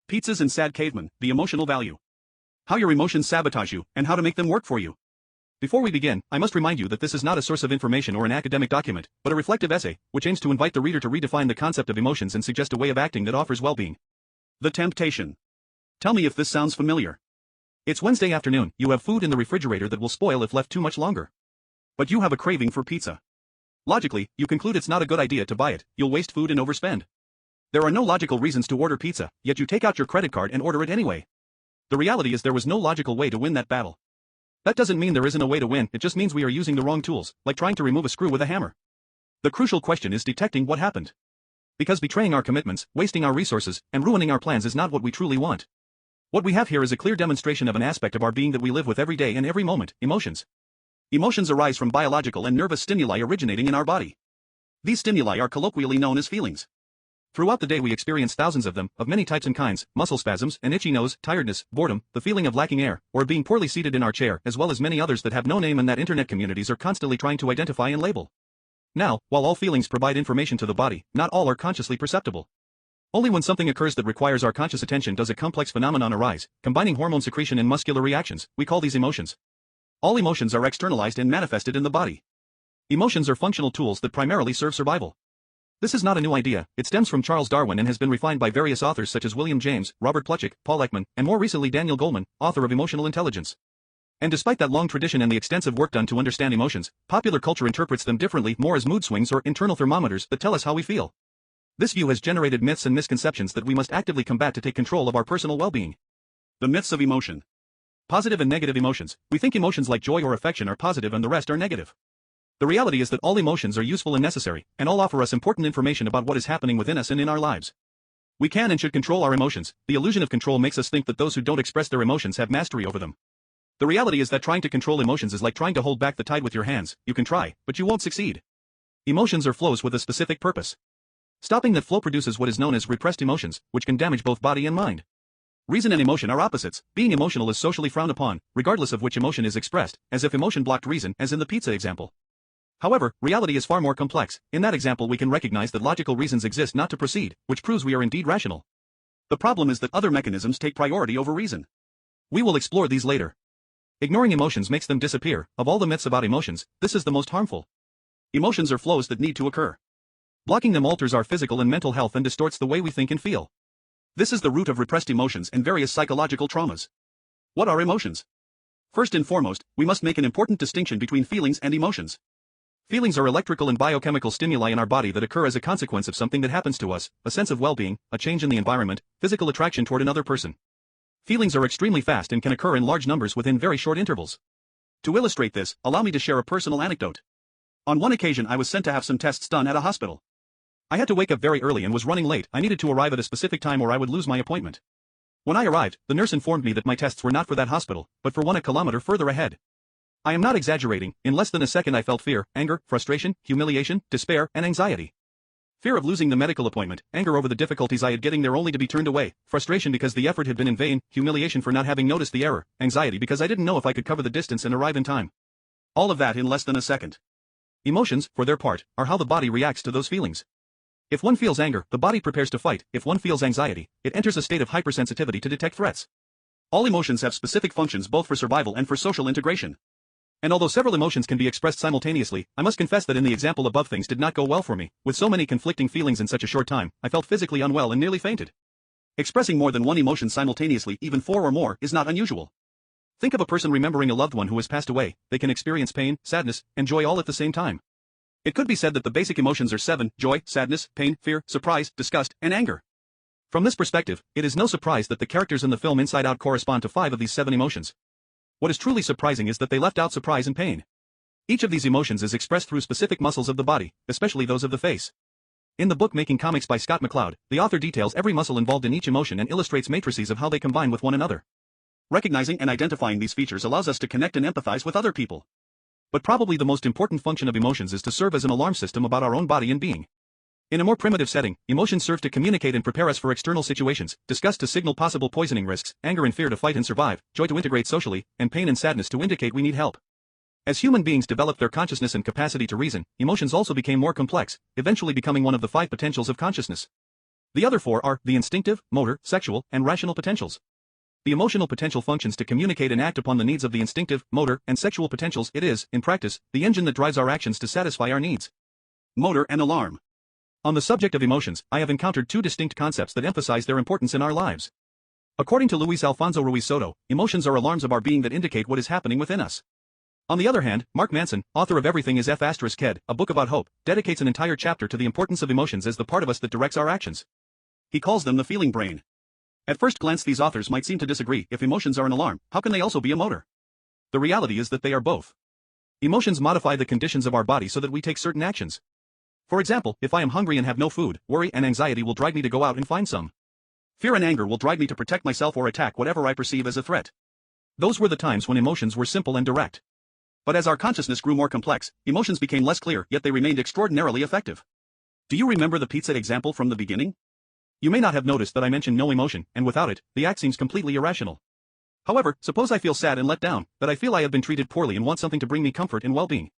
Pizzas and Sad Cavemen, the emotional value. How your emotions sabotage you, and how to make them work for you. Before we begin, I must remind you that this is not a source of information or an academic document, but a reflective essay, which aims to invite the reader to redefine the concept of emotions and suggest a way of acting that offers well-being. The temptation. Tell me if this sounds familiar. It's Wednesday afternoon, you have food in the refrigerator that will spoil if left too much longer. But you have a craving for pizza. Logically, you conclude it's not a good idea to buy it, you'll waste food and overspend. There are no logical reasons to order pizza, yet you take out your credit card and order it anyway. The reality is there was no logical way to win that battle. That doesn't mean there isn't a way to win, it just means we are using the wrong tools, like trying to remove a screw with a hammer. The crucial question is detecting what happened. Because betraying our commitments, wasting our resources, and ruining our plans is not what we truly want. What we have here is a clear demonstration of an aspect of our being that we live with every day and every moment: emotions. Emotions arise from biological and nervous stimuli originating in our body. These stimuli are colloquially known as feelings. Throughout the day we experience thousands of them, of many types and kinds: muscle spasms, an itchy nose, tiredness, boredom, the feeling of lacking air, or being poorly seated in our chair, as well as many others that have no name and that internet communities are constantly trying to identify and label. Now, while all feelings provide information to the body, not all are consciously perceptible. Only when something occurs that requires our conscious attention does a complex phenomenon arise, combining hormone secretion and muscular reactions. We call these emotions. All emotions are externalized and manifested in the body. Emotions are functional tools that primarily serve survival. This is not a new idea, it stems from Charles Darwin and has been refined by various authors such as William James, Robert Plutchik, Paul Ekman, and more recently Daniel Goleman, author of Emotional Intelligence. And despite that long tradition and the extensive work done to understand emotions, popular culture interprets them differently, more as mood swings or internal thermometers that tell us how we feel. This view has generated myths and misconceptions that we must actively combat to take control of our personal well-being. The myths of emotion. Positive and negative emotions. We think emotions like joy or affection are positive and the rest are negative. The reality is that all emotions are useful and necessary, and all offer us important information about what is happening within us and in our lives. We can and should control our emotions. The illusion of control makes us think that those who don't express their emotions have mastery over them. The reality is that trying to control emotions is like trying to hold back the tide with your hands. You can try, but you won't succeed. Emotions are flows with a specific purpose. Stopping that flow produces what is known as repressed emotions, which can damage both body and mind. Reason and emotion are opposites. Being emotional is socially frowned upon, regardless of which emotion is expressed, as if emotion blocked reason, as in the pizza example. However, reality is far more complex. In that example we can recognize that logical reasons exist not to proceed, which proves we are indeed rational. The problem is that other mechanisms take priority over reason. We will explore these later. Ignoring emotions makes them disappear. Of all the myths about emotions, this is the most harmful. Emotions are flows that need to occur. Blocking them alters our physical and mental health and distorts the way we think and feel. This is the root of repressed emotions and various psychological traumas. What are emotions? First and foremost, we must make an important distinction between feelings and emotions. Feelings are electrical and biochemical stimuli in our body that occur as a consequence of something that happens to us: a sense of well-being, a change in the environment, physical attraction toward another person. Feelings are extremely fast and can occur in large numbers within very short intervals. To illustrate this, allow me to share a personal anecdote. On one occasion I was sent to have some tests done at a hospital. I had to wake up very early and was running late. I needed to arrive at a specific time or I would lose my appointment. When I arrived, the nurse informed me that my tests were not for that hospital, but for one a kilometer further ahead. I am not exaggerating. In less than a second I felt fear, anger, frustration, humiliation, despair, and anxiety. Fear of losing the medical appointment, anger over the difficulties I had getting there only to be turned away, frustration because the effort had been in vain, humiliation for not having noticed the error, anxiety because I didn't know if I could cover the distance and arrive in time. All of that in less than a second. Emotions, for their part, are how the body reacts to those feelings. If one feels anger, the body prepares to fight. If one feels anxiety, it enters a state of hypersensitivity to detect threats. All emotions have specific functions both for survival and for social integration. And although several emotions can be expressed simultaneously, I must confess that in the example above things did not go well for me. With so many conflicting feelings in such a short time, I felt physically unwell and nearly fainted. Expressing more than one emotion simultaneously, even 4 or more, is not unusual. Think of a person remembering a loved one who has passed away. They can experience pain, sadness, and joy all at the same time. It could be said that the basic emotions are 7: joy, sadness, pain, fear, surprise, disgust, and anger. From this perspective, it is no surprise that the characters in the film Inside Out correspond to 5 of these 7 emotions. What is truly surprising is that they left out surprise and pain. Each of these emotions is expressed through specific muscles of the body, especially those of the face. In the book Making Comics by Scott McCloud, the author details every muscle involved in each emotion and illustrates matrices of how they combine with one another. Recognizing and identifying these features allows us to connect and empathize with other people. But probably the most important function of emotions is to serve as an alarm system about our own body and being. In a more primitive setting, emotions serve to communicate and prepare us for external situations: disgust to signal possible poisoning risks, anger and fear to fight and survive, joy to integrate socially, and pain and sadness to indicate we need help. As human beings developed their consciousness and capacity to reason, emotions also became more complex, eventually becoming one of the 5 potentials of consciousness. The other four are the instinctive, motor, sexual, and rational potentials. The emotional potential functions to communicate and act upon the needs of the instinctive, motor, and sexual potentials. It is, in practice, the engine that drives our actions to satisfy our needs. Motor and alarm. On the subject of emotions, I have encountered two distinct concepts that emphasize their importance in our lives. According to Luis Alfonso Ruiz Soto, emotions are alarms of our being that indicate what is happening within us. On the other hand, Mark Manson, author of Everything is F***ed, a book about hope, dedicates an entire chapter to the importance of emotions as the part of us that directs our actions. He calls them the feeling brain. At first glance, these authors might seem to disagree. If emotions are an alarm, how can they also be a motor? The reality is that they are both. Emotions modify the conditions of our body so that we take certain actions. For example, if I am hungry and have no food, worry and anxiety will drive me to go out and find some. Fear and anger will drive me to protect myself or attack whatever I perceive as a threat. Those were the times when emotions were simple and direct. But as our consciousness grew more complex, emotions became less clear, yet they remained extraordinarily effective. Do you remember the pizza example from the beginning? You may not have noticed that I mentioned no emotion, and without it, the act seems completely irrational. However, suppose I feel sad and let down, that I feel I have been treated poorly and want something to bring me comfort and well-being.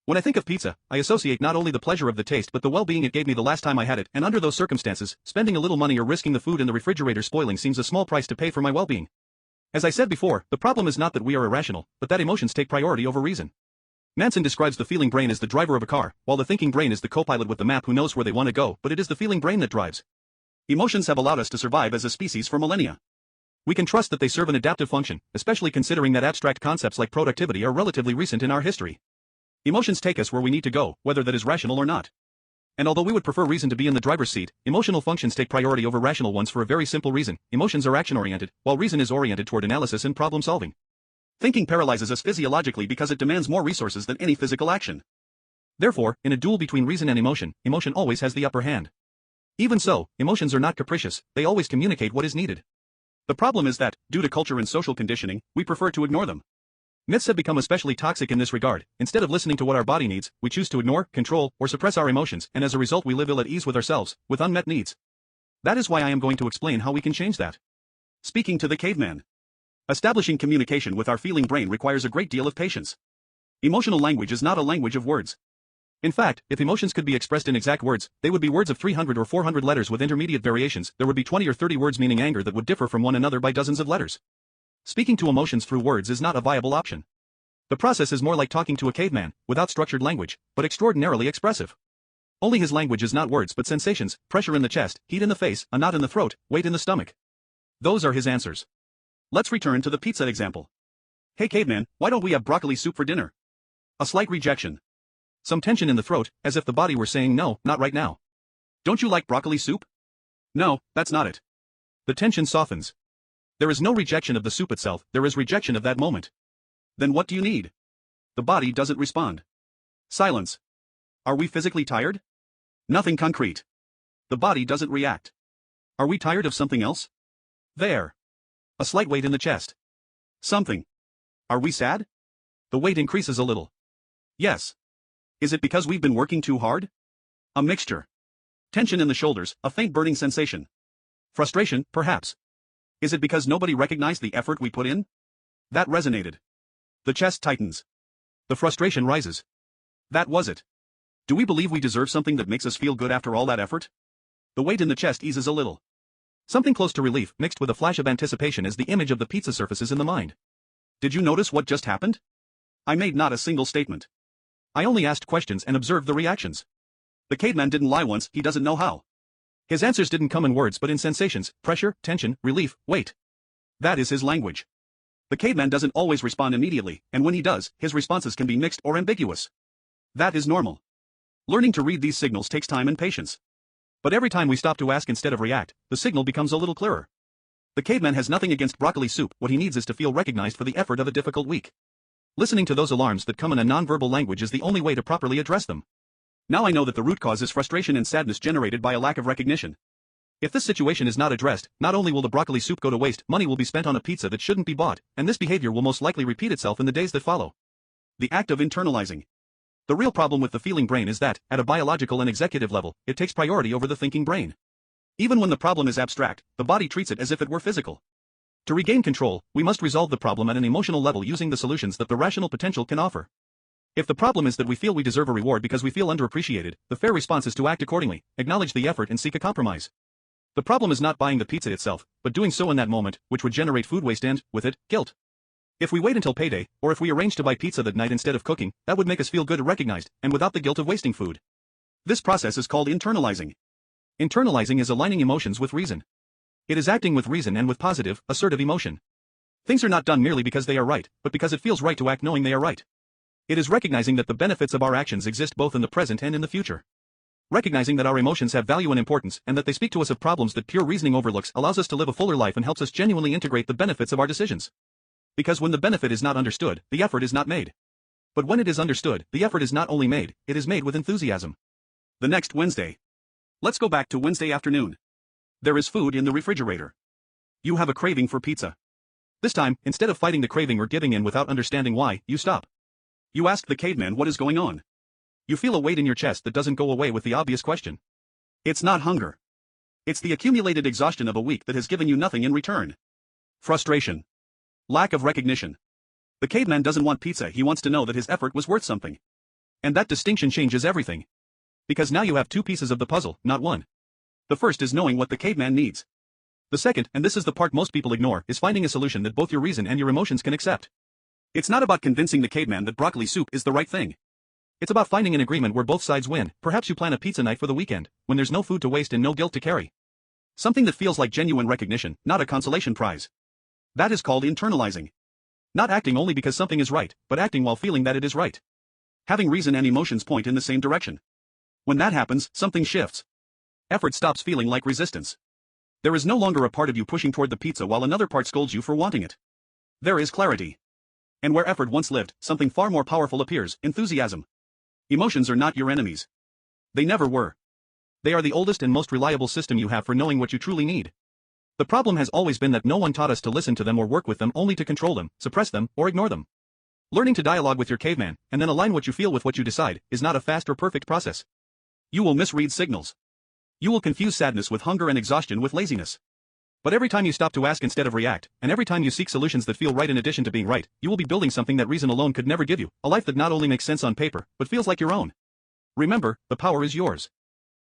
When I think of pizza, I associate not only the pleasure of the taste but the well-being it gave me the last time I had it, and under those circumstances, spending a little money or risking the food in the refrigerator spoiling seems a small price to pay for my well-being. As I said before, the problem is not that we are irrational, but that emotions take priority over reason. Manson describes the feeling brain as the driver of a car, while the thinking brain is the co-pilot with the map who knows where they want to go, but it is the feeling brain that drives. Emotions have allowed us to survive as a species for millennia. We can trust that they serve an adaptive function, especially considering that abstract concepts like productivity are relatively recent in our history. Emotions take us where we need to go, whether that is rational or not. And although we would prefer reason to be in the driver's seat, emotional functions take priority over rational ones for a very simple reason: emotions are action-oriented, while reason is oriented toward analysis and problem-solving. Thinking paralyzes us physiologically because it demands more resources than any physical action. Therefore, in a duel between reason and emotion, emotion always has the upper hand. Even so, emotions are not capricious, they always communicate what is needed. The problem is that, due to culture and social conditioning, we prefer to ignore them. Myths have become especially toxic in this regard. Instead of listening to what our body needs, we choose to ignore, control, or suppress our emotions, and as a result we live ill at ease with ourselves, with unmet needs. That is why I am going to explain how we can change that. Speaking to the caveman. Establishing communication with our feeling brain requires a great deal of patience. Emotional language is not a language of words. In fact, if emotions could be expressed in exact words, they would be words of 300 or 400 letters with intermediate variations. There would be 20 or 30 words meaning anger that would differ from one another by dozens of letters. Speaking to emotions through words is not a viable option. The process is more like talking to a caveman, without structured language, but extraordinarily expressive. Only his language is not words but sensations: pressure in the chest, heat in the face, a knot in the throat, weight in the stomach. Those are his answers. Let's return to the pizza example. Hey caveman, why don't we have broccoli soup for dinner? A slight rejection. Some tension in the throat, as if the body were saying no, not right now. Don't you like broccoli soup? No, that's not it. The tension softens. There is no rejection of the soup itself, there is rejection of that moment. Then what do you need? The body doesn't respond. Silence. Are we physically tired? Nothing concrete. The body doesn't react. Are we tired of something else? There. A slight weight in the chest. Something. Are we sad? The weight increases a little. Yes. Is it because we've been working too hard? A mixture. Tension in the shoulders, a faint burning sensation. Frustration, perhaps. Is it because nobody recognized the effort we put in? That resonated. The chest tightens. The frustration rises. That was it. Do we believe we deserve something that makes us feel good after all that effort? The weight in the chest eases a little. Something close to relief, mixed with a flash of anticipation as the image of the pizza surfaces in the mind. Did you notice what just happened? I made not a single statement. I only asked questions and observed the reactions. The caveman didn't lie once, he doesn't know how. His answers didn't come in words but in sensations: pressure, tension, relief, weight. That is his language. The caveman doesn't always respond immediately, and when he does, his responses can be mixed or ambiguous. That is normal. Learning to read these signals takes time and patience. But every time we stop to ask instead of react, the signal becomes a little clearer. The caveman has nothing against broccoli soup, what he needs is to feel recognized for the effort of a difficult week. Listening to those alarms that come in a non-verbal language is the only way to properly address them. Now I know that the root cause is frustration and sadness generated by a lack of recognition. If this situation is not addressed, not only will the broccoli soup go to waste, money will be spent on a pizza that shouldn't be bought, and this behavior will most likely repeat itself in the days that follow. The act of internalizing. The real problem with the feeling brain is that, at a biological and executive level, it takes priority over the thinking brain. Even when the problem is abstract, the body treats it as if it were physical. To regain control, we must resolve the problem at an emotional level using the solutions that the rational potential can offer. If the problem is that we feel we deserve a reward because we feel underappreciated, the fair response is to act accordingly, acknowledge the effort and seek a compromise. The problem is not buying the pizza itself, but doing so in that moment, which would generate food waste and, with it, guilt. If we wait until payday, or if we arrange to buy pizza that night instead of cooking, that would make us feel good and recognized, and without the guilt of wasting food. This process is called internalizing. Internalizing is aligning emotions with reason. It is acting with reason and with positive, assertive emotion. Things are not done merely because they are right, but because it feels right to act knowing they are right. It is recognizing that the benefits of our actions exist both in the present and in the future. Recognizing that our emotions have value and importance and that they speak to us of problems that pure reasoning overlooks allows us to live a fuller life and helps us genuinely integrate the benefits of our decisions. Because when the benefit is not understood, the effort is not made. But when it is understood, the effort is not only made, it is made with enthusiasm. The next Wednesday. Let's go back to Wednesday afternoon. There is food in the refrigerator. You have a craving for pizza. This time, instead of fighting the craving or giving in without understanding why, you stop. You ask the caveman what is going on. You feel a weight in your chest that doesn't go away with the obvious question. It's not hunger. It's the accumulated exhaustion of a week that has given you nothing in return. Frustration. Lack of recognition. The caveman doesn't want pizza, he wants to know that his effort was worth something. And that distinction changes everything. Because now you have two pieces of the puzzle, not one. The first is knowing what the caveman needs. The second, and this is the part most people ignore, is finding a solution that both your reason and your emotions can accept. It's not about convincing the caveman that broccoli soup is the right thing. It's about finding an agreement where both sides win. Perhaps you plan a pizza night for the weekend, when there's no food to waste and no guilt to carry. Something that feels like genuine recognition, not a consolation prize. That is called internalizing. Not acting only because something is right, but acting while feeling that it is right. Having reason and emotions point in the same direction. When that happens, something shifts. Effort stops feeling like resistance. There is no longer a part of you pushing toward the pizza while another part scolds you for wanting it. There is clarity. And where effort once lived, something far more powerful appears, enthusiasm. Emotions are not your enemies. They never were. They are the oldest and most reliable system you have for knowing what you truly need. The problem has always been that no one taught us to listen to them or work with them, only to control them, suppress them, or ignore them. Learning to dialogue with your caveman, and then align what you feel with what you decide, is not a fast or perfect process. You will misread signals. You will confuse sadness with hunger and exhaustion with laziness. But every time you stop to ask instead of react, and every time you seek solutions that feel right in addition to being right, you will be building something that reason alone could never give you, a life that not only makes sense on paper, but feels like your own. Remember, the power is yours.